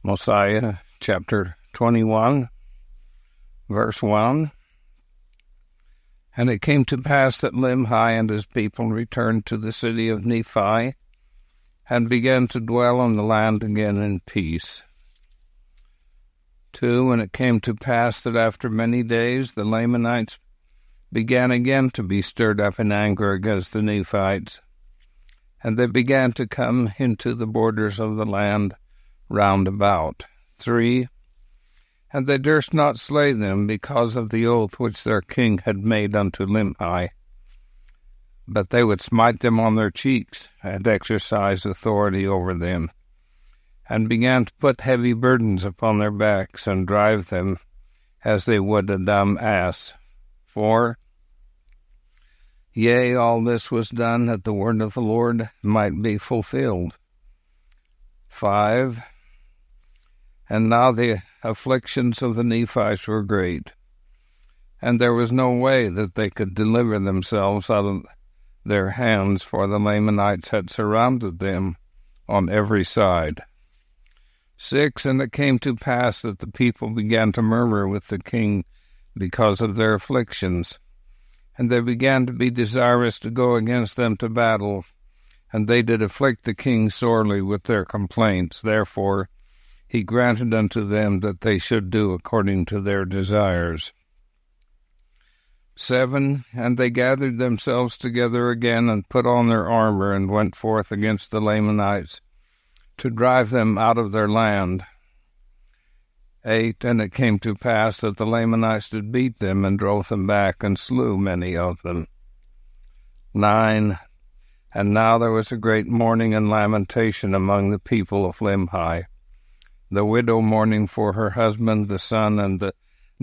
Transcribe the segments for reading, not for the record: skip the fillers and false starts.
Mosiah chapter 21, verse 1. And it came to pass that Limhi and his people returned to the city of Nephi, and began to dwell on the land again in peace. 2. And it came to pass that after many days the Lamanites began again to be stirred up in anger against the Nephites, and they began to come into the borders of the land round about. 3. And they durst not slay them because of the oath which their king had made unto Limhi, but they would smite them on their cheeks, and exercise authority over them, and began to put heavy burdens upon their backs, and drive them as they would a dumb ass. 4. Yea, all this was done that the word of the Lord might be fulfilled. 5. And now the afflictions of the Nephites were great, and there was no way that they could deliver themselves out of their hands, for the Lamanites had surrounded them on every side. 6. And it came to pass that the people began to murmur with the king because of their afflictions, and they began to be desirous to go against them to battle, and they did afflict the king sorely with their complaints. Therefore he granted unto them that they should do according to their desires. 7. And they gathered themselves together again, and put on their armor, and went forth against the Lamanites, to drive them out of their land. 8. And it came to pass that the Lamanites did beat them, and drove them back, and slew many of them. 9. And now there was a great mourning and lamentation among the people of Limhi, the widow mourning for her husband, the son and the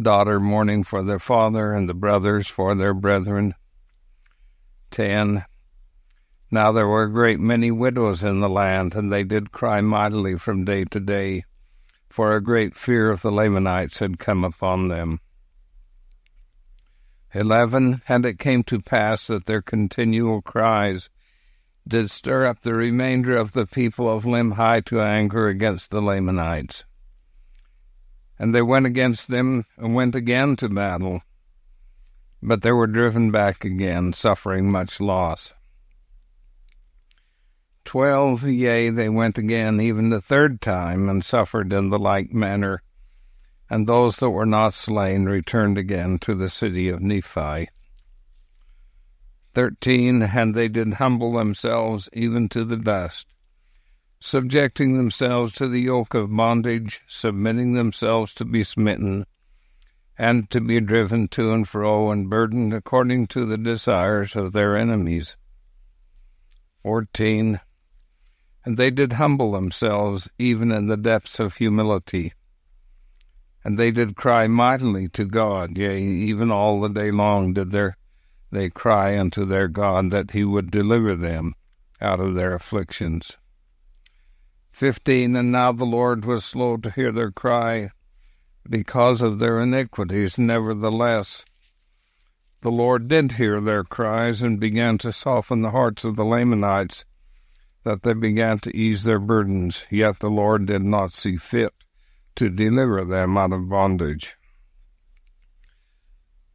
daughter mourning for their father, and the brothers for their brethren. 10. Now there were a great many widows in the land, and they did cry mightily from day to day, for a great fear of the Lamanites had come upon them. 11. And it came to pass that their continual cries did stir up the remainder of the people of Limhi to anger against the Lamanites. And they went against them, and went again to battle, but they were driven back again, suffering much loss. 12. Yea, they went again even the third time, and suffered in the like manner, and those that were not slain returned again to the city of Nephi. 13. And they did humble themselves even to the dust, subjecting themselves to the yoke of bondage, submitting themselves to be smitten, and to be driven to and fro, and burdened according to the desires of their enemies. 14. And they did humble themselves even in the depths of humility, and they did cry mightily to God, yea, even all the day long did they cry unto their God, that he would deliver them out of their afflictions. 15. And now the Lord was slow to hear their cry because of their iniquities. Nevertheless, the Lord did hear their cries, and began to soften the hearts of the Lamanites, that they began to ease their burdens. Yet the Lord did not see fit to deliver them out of bondage.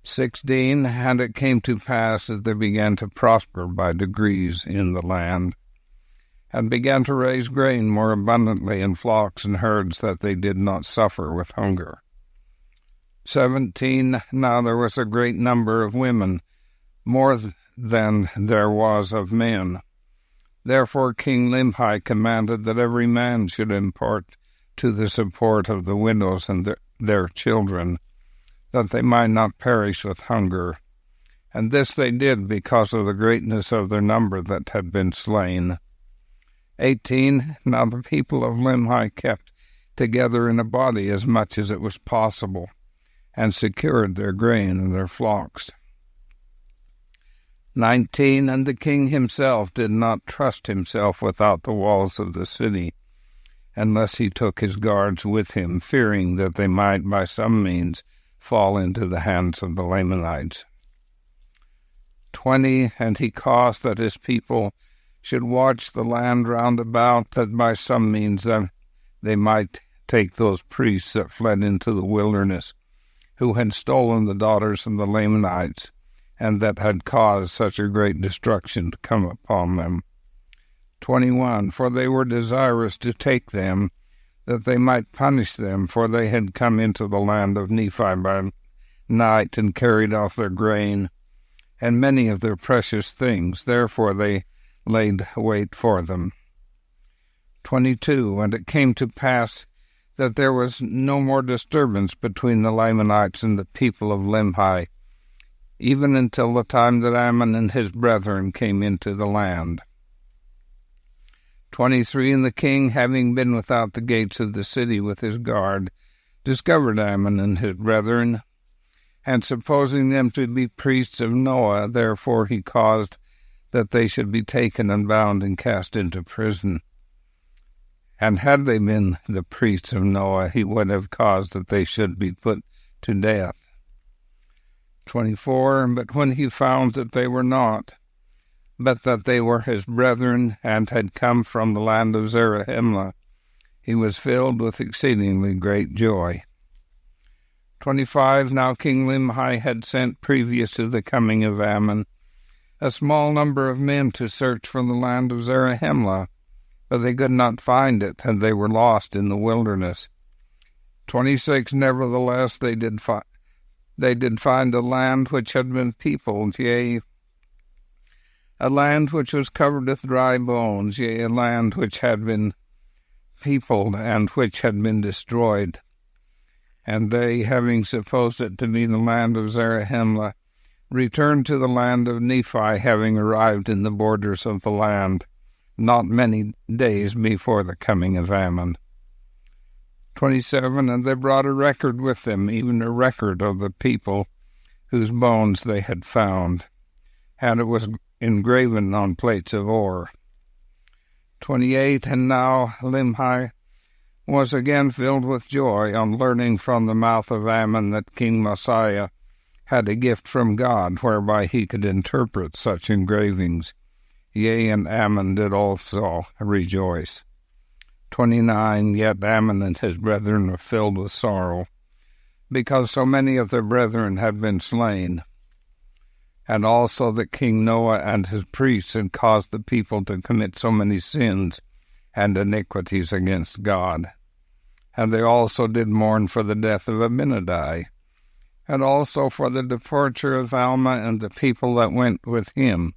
16. And it came to pass that they began to prosper by degrees in the land, and began to raise grain more abundantly in flocks and herds, that they did not suffer with hunger. 17. Now there was a great number of women, more than there was of men. Therefore King Limhi commanded that every man should impart to the support of the widows and their children, that they might not perish with hunger. And this they did because of the greatness of their number that had been slain. 18. Now the people of Limhi kept together in a body as much as it was possible, and secured their grain and their flocks. 19. And the king himself did not trust himself without the walls of the city, unless he took his guards with him, fearing that they might by some means fall into the hands of the Lamanites. 20. And he caused that his people should watch the land round about, that by some means they might take those priests that fled into the wilderness, who had stolen the daughters of the Lamanites, and that had caused such a great destruction to come upon them. 21. For they were desirous to take them, that they might punish them, for they had come into the land of Nephi by night, and carried off their grain, and many of their precious things. Therefore they laid wait for them. 22. And it came to pass that there was no more disturbance between the Lamanites and the people of Limhi, even until the time that Ammon and his brethren came into the land. 23. And the king, having been without the gates of the city with his guard, discovered Ammon and his brethren, and supposing them to be priests of Noah, therefore he caused that they should be taken and bound and cast into prison. And had they been the priests of Noah, he would have caused that they should be put to death. 24. But when he found that they were not, but that they were his brethren, and had come from the land of Zarahemla, he was filled with exceedingly great joy. 25. Now King Limhi had sent, previous to the coming of Ammon, a small number of men to search for the land of Zarahemla, but they could not find it, and they were lost in the wilderness. 26. Nevertheless they did find a land which had been peopled, yea, a land which was covered with dry bones, yea, a land which had been peopled, and which had been destroyed. And they, having supposed it to be the land of Zarahemla, returned to the land of Nephi, having arrived in the borders of the land, not many days before the coming of Ammon. 27. And they brought a record with them, even a record of the people whose bones they had found, and it was engraven on plates of ore. 28. And now Limhi was again filled with joy on learning from the mouth of Ammon that King Mosiah had a gift from God, whereby he could interpret such engravings. Yea, and Ammon did also rejoice. 29. Yet Ammon and his brethren were filled with sorrow, because so many of their brethren had been slain, and also that King Noah and his priests had caused the people to commit so many sins and iniquities against God. And they also did mourn for the death of Abinadi, and also for the departure of Alma and the people that went with him,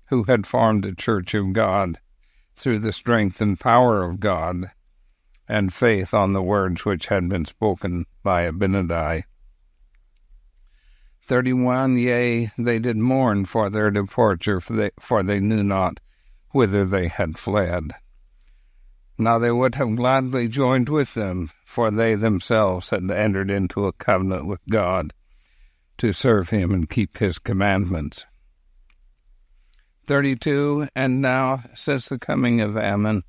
who had formed a church of God, through the strength and power of God, and faith on the words which had been spoken by Abinadi. 31. Yea, they did mourn for their departure, for they knew not whither they had fled. Now they would have gladly joined with them, for they themselves had entered into a covenant with God to serve him and keep his commandments. 32. And now, since the coming of Ammon,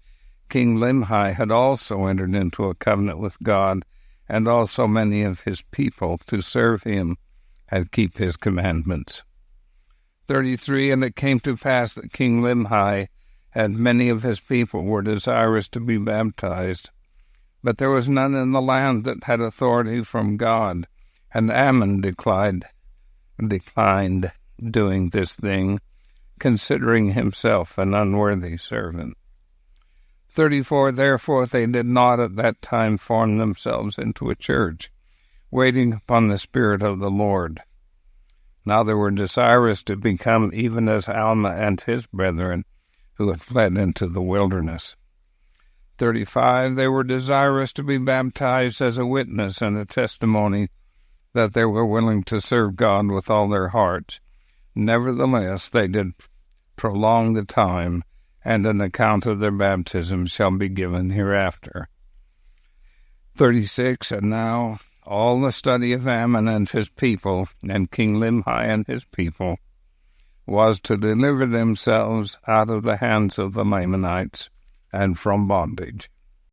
King Limhi had also entered into a covenant with God, and also many of his people, to serve him and keep his commandments. 33. And it came to pass that King Limhi and many of his people were desirous to be baptized, but there was none in the land that had authority from God, and Ammon declined doing this thing, considering himself an unworthy servant. 34. Therefore they did not at that time form themselves into a church, waiting upon the Spirit of the Lord. Now they were desirous to become even as Alma and his brethren, who had fled into the wilderness. 35. They were desirous to be baptized as a witness and a testimony that they were willing to serve God with all their hearts. Nevertheless, they did prolong the time, and an account of their baptism shall be given hereafter. 36. And now all the study of Ammon and his people, and King Limhi and his people, was to deliver themselves out of the hands of the Lamanites and from bondage.